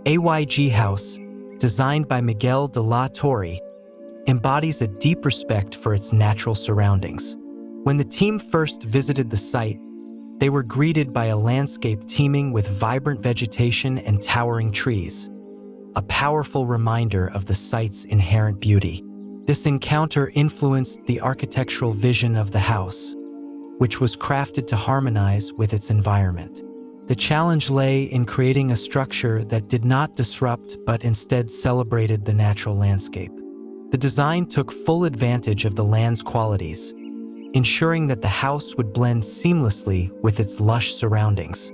AYG House, designed by Miguel de la Torre, embodies a deep respect for its natural surroundings. When the team first visited the site, they were greeted by a landscape teeming with vibrant vegetation and towering trees, a powerful reminder of the site's inherent beauty. This encounter influenced the architectural vision of the house, which was crafted to harmonize with its environment. The challenge lay in creating a structure that did not disrupt but instead celebrated the natural landscape. The design took full advantage of the land's qualities, ensuring that the house would blend seamlessly with its lush surroundings.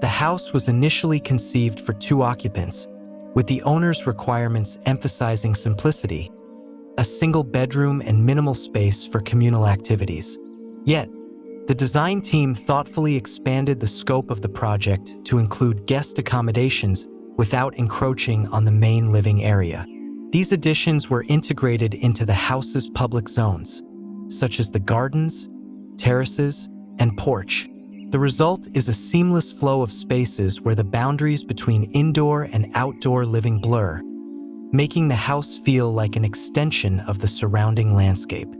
The house was initially conceived for 2 occupants, with the owner's requirements emphasizing simplicity, a single bedroom and minimal space for communal activities. Yet, the design team thoughtfully expanded the scope of the project to include guest accommodations without encroaching on the main living area. These additions were integrated into the house's public zones, such as the gardens, terraces, and porch. The result is a seamless flow of spaces where the boundaries between indoor and outdoor living blur, making the house feel like an extension of the surrounding landscape.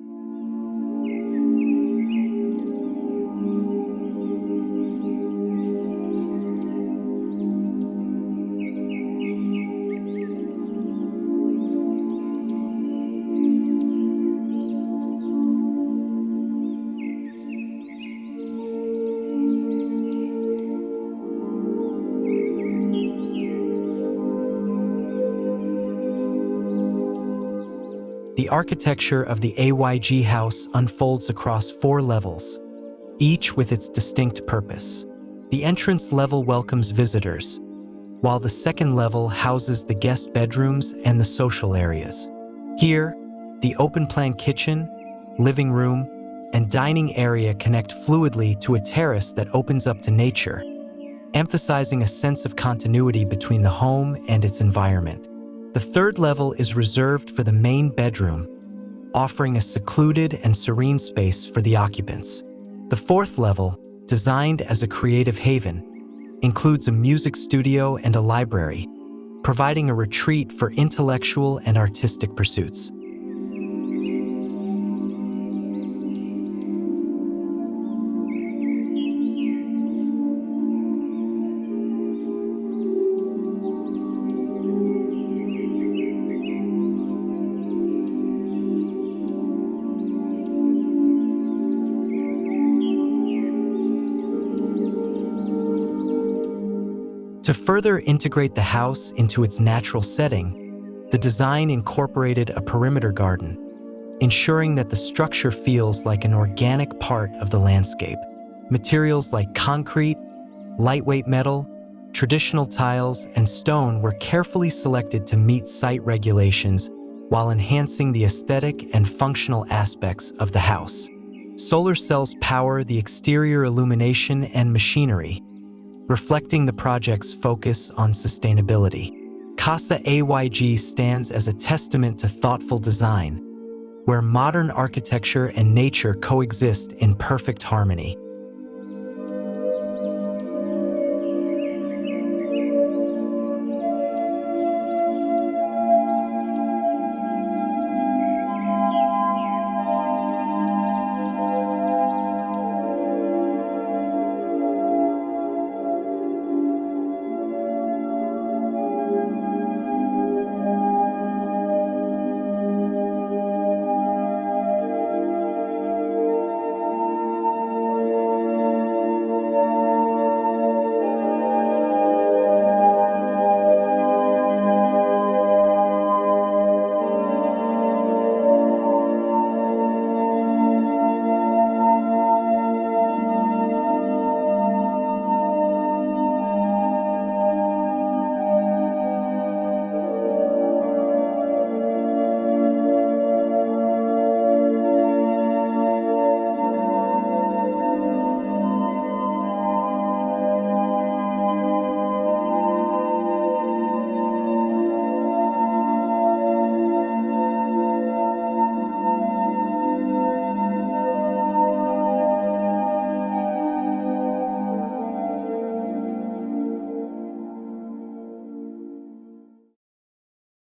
The architecture of the AYG house unfolds across 4 levels, each with its distinct purpose. The entrance level welcomes visitors, while the second level houses the guest bedrooms and the social areas. Here, the open-plan kitchen, living room, and dining area connect fluidly to a terrace that opens up to nature, emphasizing a sense of continuity between the home and its environment. The third level is reserved for the main bedroom, offering a secluded and serene space for the occupants. The fourth level, designed as a creative haven, includes a music studio and a library, providing a retreat for intellectual and artistic pursuits. To further integrate the house into its natural setting, the design incorporated a perimeter garden, ensuring that the structure feels like an organic part of the landscape. Materials like concrete, lightweight metal, traditional tiles, and stone were carefully selected to meet site regulations while enhancing the aesthetic and functional aspects of the house. Solar cells power the exterior illumination and machinery, reflecting the project's focus on sustainability. Casa AYG stands as a testament to thoughtful design, where modern architecture and nature coexist in perfect harmony.